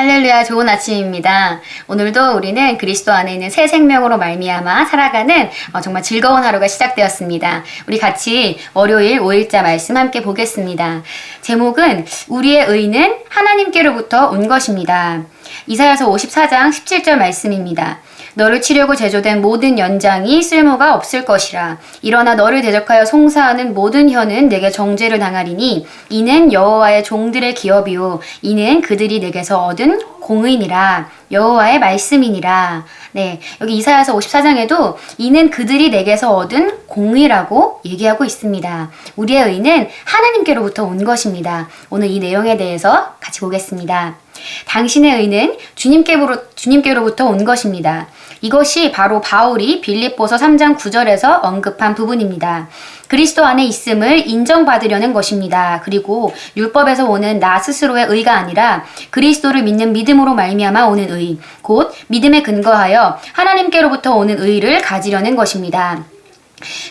할렐루야, 좋은 아침입니다. 오늘도 우리는 그리스도 안에 있는 새 생명으로 말미암아 살아가는 정말 즐거운 하루가 시작되었습니다. 우리 같이 월요일 5일자 말씀 함께 보겠습니다. 제목은 우리의 의는 하나님께로부터 온 것입니다. 이사야서 54장 17절 말씀입니다. 너를 치려고 제조된 모든 연장이 쓸모가 없을 것이라. 일어나 너를 대적하여 송사하는 모든 혀는 내게 정죄를 당하리니 이는 여호와의 종들의 기업이요 이는 그들이 내게서 얻은 공의니라. 여호와의 말씀이니라. 네, 여기 이사야서 54장에도 이는 그들이 내게서 얻은 공의라고 얘기하고 있습니다. 우리의 의는 하나님께로부터 온 것입니다. 오늘 이 내용에 대해서 같이 보겠습니다. 당신의 의는 주님께로부터 온 것입니다. 이것이 바로 바울이 빌립보서 3장 9절에서 언급한 부분입니다. 그리스도 안에 있음을 인정받으려는 것입니다. 그리고 율법에서 오는 나 스스로의 의가 아니라 그리스도를 믿는 믿음으로 말미암아 오는 의, 곧 믿음에 근거하여 하나님께로부터 오는 의를 가지려는 것입니다.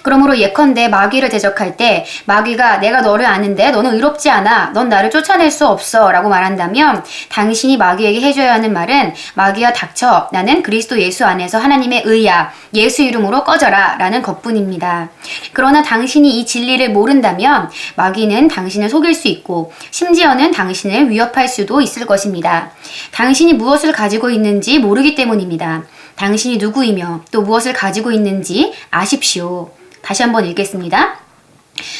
그러므로 예컨대 마귀를 대적할 때 마귀가 내가 너를 아는데 너는 의롭지 않아. 넌 나를 쫓아낼 수 없어. 라고 말한다면 당신이 마귀에게 해줘야 하는 말은 마귀야 닥쳐. 나는 그리스도 예수 안에서 하나님의 의야. 예수 이름으로 꺼져라. 라는 것뿐입니다. 그러나 당신이 이 진리를 모른다면 마귀는 당신을 속일 수 있고 심지어는 당신을 위협할 수도 있을 것입니다. 당신이 무엇을 가지고 있는지 모르기 때문입니다. 당신이 누구이며 또 무엇을 가지고 있는지 아십시오. 다시 한번 읽겠습니다.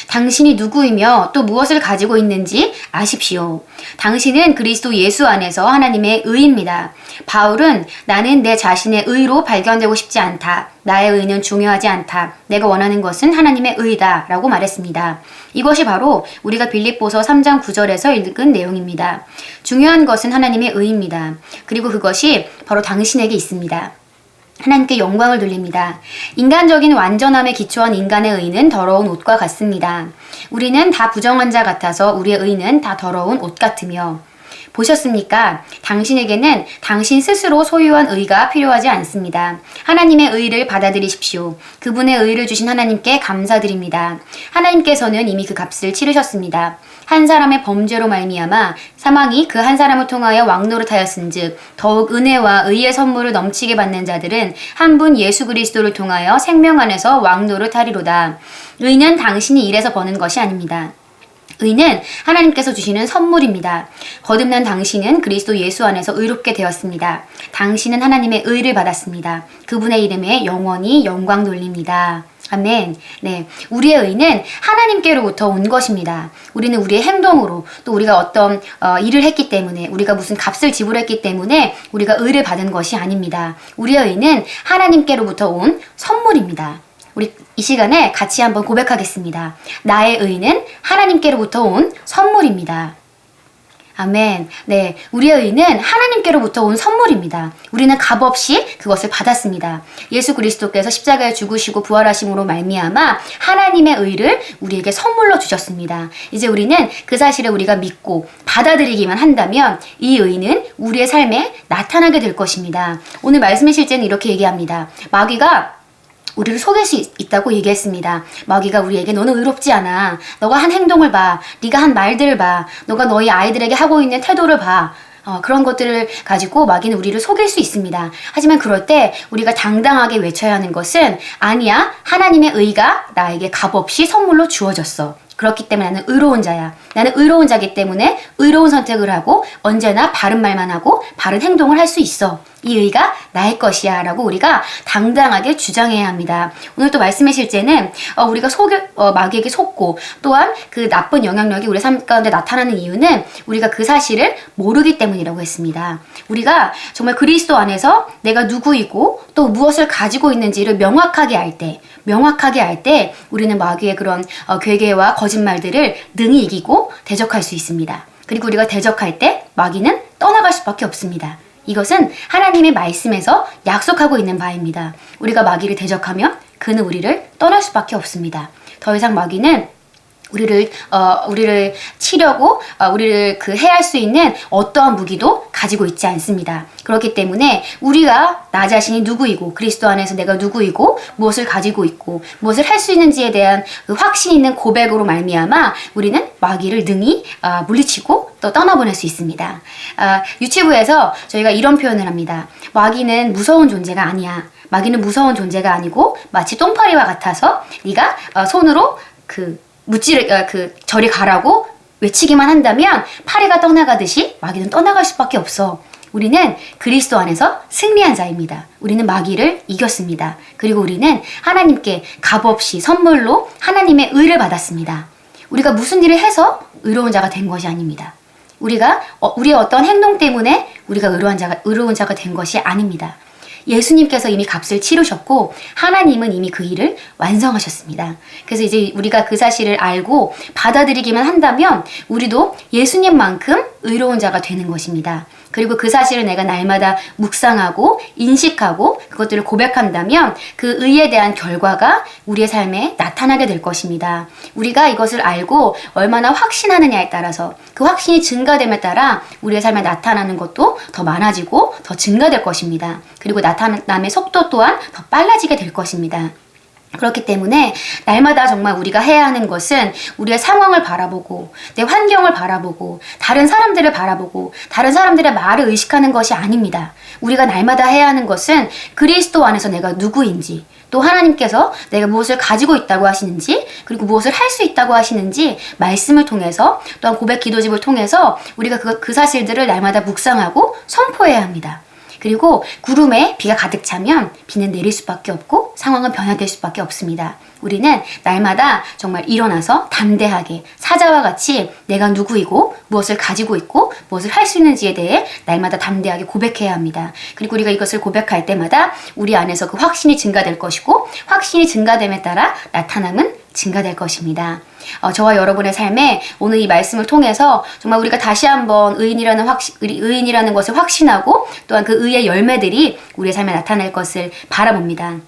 당신이 누구이며 또 무엇을 가지고 있는지 아십시오. 당신은 그리스도 예수 안에서 하나님의 의입니다. 바울은 나는 내 자신의 의로 발견되고 싶지 않다. 나의 의는 중요하지 않다. 내가 원하는 것은 하나님의 의다. 라고 말했습니다. 이것이 바로 우리가 빌립보서 3장 9절에서 읽은 내용입니다. 중요한 것은 하나님의 의입니다. 그리고 그것이 바로 당신에게 있습니다. 하나님께 영광을 돌립니다. 인간적인 완전함에 기초한 인간의 의는 더러운 옷과 같습니다. 우리는 다 부정한 자 같아서 우리의 의는 다 더러운 옷 같으며 보셨습니까? 당신에게는 당신 스스로 소유한 의가 필요하지 않습니다. 하나님의 의를 받아들이십시오. 그분의 의를 주신 하나님께 감사드립니다. 하나님께서는 이미 그 값을 치르셨습니다. 한 사람의 범죄로 말미암아 사망이 그 한 사람을 통하여 왕노릇하였은즉 더욱 은혜와 의의 선물을 넘치게 받는 자들은 한 분 예수 그리스도를 통하여 생명 안에서 왕노릇하리로다. 의는 당신이 일해서 버는 것이 아닙니다. 의는 하나님께서 주시는 선물입니다. 거듭난 당신은 그리스도 예수 안에서 의롭게 되었습니다. 당신은 하나님의 의를 받았습니다. 그분의 이름에 영원히 영광 돌립니다. 아멘. 네, 우리의 의는 하나님께로부터 온 것입니다. 우리는 우리의 행동으로 또 우리가 어떤 일을 했기 때문에 우리가 무슨 값을 지불했기 때문에 우리가 의를 받은 것이 아닙니다. 우리의 의는 하나님께로부터 온 선물입니다. 우리 이 시간에 같이 한번 고백하겠습니다. 나의 의는 하나님께로부터 온 선물입니다. 아멘. 네, 우리의 의는 하나님께로부터 온 선물입니다. 우리는 값없이 그것을 받았습니다. 예수 그리스도께서 십자가에 죽으시고 부활하심으로 말미암아 하나님의 의를 우리에게 선물로 주셨습니다. 이제 우리는 그 사실을 우리가 믿고 받아들이기만 한다면 이 의는 우리의 삶에 나타나게 될 것입니다. 오늘 말씀의 실제는 이렇게 얘기합니다. 마귀가 우리를 속일 수 있다고 얘기했습니다. 마귀가 우리에게 너는 의롭지 않아. 너가 한 행동을 봐. 네가 한 말들을 봐. 너가 너희 아이들에게 하고 있는 태도를 봐. 그런 것들을 가지고 마귀는 우리를 속일 수 있습니다. 하지만 그럴 때 우리가 당당하게 외쳐야 하는 것은 아니야. 하나님의 의가 나에게 값없이 선물로 주어졌어. 그렇기 때문에 나는 의로운 자야. 나는 의로운 자기 때문에 의로운 선택을 하고 언제나 바른 말만 하고 바른 행동을 할 수 있어. 이 의가 나의 것이야 라고 우리가 당당하게 주장해야 합니다. 오늘 또 말씀의 실제는 우리가 마귀에게 속고 또한 그 나쁜 영향력이 우리 삶 가운데 나타나는 이유는 우리가 그 사실을 모르기 때문이라고 했습니다. 우리가 정말 그리스도 안에서 내가 누구이고 또 무엇을 가지고 있는지를 명확하게 알 때 우리는 마귀의 그런 괴계와 거짓말들을 능히 이기고 대적할 수 있습니다. 그리고 우리가 대적할 때 마귀는 떠나갈 수밖에 없습니다. 이것은 하나님의 말씀에서 약속하고 있는 바입니다. 우리가 마귀를 대적하면 그는 우리를 떠날 수밖에 없습니다. 더 이상 마귀는 우리를 치려고 우리를 해할 수 있는 어떠한 무기도 가지고 있지 않습니다. 그렇기 때문에 우리가 나 자신이 누구이고 그리스도 안에서 내가 누구이고 무엇을 가지고 있고 무엇을 할 수 있는지에 대한 그 확신 있는 고백으로 말미암아 우리는 마귀를 능히 물리치고 또 떠나보낼 수 있습니다. 유치부에서 저희가 이런 표현을 합니다. 마귀는 무서운 존재가 아니야. 마귀는 무서운 존재가 아니고 마치 똥파리와 같아서 네가 손으로 저리 가라고 외치기만 한다면 파리가 떠나가듯이 마귀는 떠나갈 수밖에 없어. 우리는 그리스도 안에서 승리한 자입니다. 우리는 마귀를 이겼습니다. 그리고 우리는 하나님께 값없이 선물로 하나님의 의를 받았습니다. 우리가 무슨 일을 해서 의로운 자가 된 것이 아닙니다. 우리의 어떤 행동 때문에 우리가 의로운 자가 된 것이 아닙니다. 예수님께서 이미 값을 치르셨고 하나님은 이미 그 일을 완성하셨습니다. 그래서 이제 우리가 그 사실을 알고 받아들이기만 한다면 우리도 예수님만큼 의로운 자가 되는 것입니다. 그리고 그 사실을 내가 날마다 묵상하고 인식하고 그것들을 고백한다면 그 의에 대한 결과가 우리의 삶에 나타나게 될 것입니다. 우리가 이것을 알고 얼마나 확신하느냐에 따라서 그 확신이 증가됨에 따라 우리의 삶에 나타나는 것도 더 많아지고 더 증가될 것입니다. 그리고 나타남의 속도 또한 더 빨라지게 될 것입니다. 그렇기 때문에 날마다 정말 우리가 해야 하는 것은 우리의 상황을 바라보고 내 환경을 바라보고 다른 사람들을 바라보고 다른 사람들의 말을 의식하는 것이 아닙니다. 우리가 날마다 해야 하는 것은 그리스도 안에서 내가 누구인지 또 하나님께서 내가 무엇을 가지고 있다고 하시는지 그리고 무엇을 할 수 있다고 하시는지 말씀을 통해서 또한 고백 기도집을 통해서 우리가 그 사실들을 날마다 묵상하고 선포해야 합니다. 그리고 구름에 비가 가득 차면 비는 내릴 수밖에 없고 상황은 변화될 수밖에 없습니다. 우리는 날마다 정말 일어나서 담대하게 사자와 같이 내가 누구이고 무엇을 가지고 있고 무엇을 할 수 있는지에 대해 날마다 담대하게 고백해야 합니다. 그리고 우리가 이것을 고백할 때마다 우리 안에서 그 확신이 증가될 것이고 확신이 증가됨에 따라 나타남은 증가될 것입니다. 저와 여러분의 삶에 오늘 이 말씀을 통해서 정말 우리가 다시 한번 의인이라는 것을 확신하고 또한 그 의의 열매들이 우리의 삶에 나타날 것을 바라봅니다.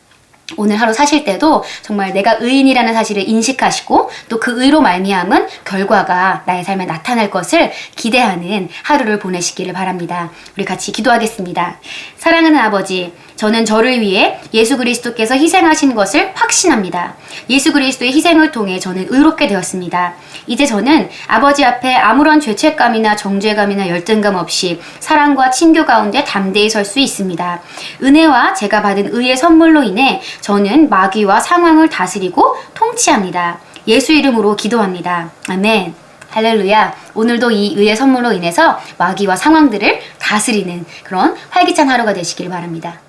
오늘 하루 사실 때도 정말 내가 의인이라는 사실을 인식하시고 또 그 의로 말미암은 결과가 나의 삶에 나타날 것을 기대하는 하루를 보내시기를 바랍니다. 우리 같이 기도하겠습니다. 사랑하는 아버지, 저는 저를 위해 예수 그리스도께서 희생하신 것을 확신합니다. 예수 그리스도의 희생을 통해 저는 의롭게 되었습니다. 이제 저는 아버지 앞에 아무런 죄책감이나 정죄감이나 열등감 없이 사랑과 친교 가운데 담대히 설 수 있습니다. 은혜와 제가 받은 의의 선물로 인해 저는 마귀와 상황을 다스리고 통치합니다. 예수 이름으로 기도합니다. 아멘. 할렐루야. 오늘도 이 의의 선물로 인해서 마귀와 상황들을 다스리는 그런 활기찬 하루가 되시길 바랍니다.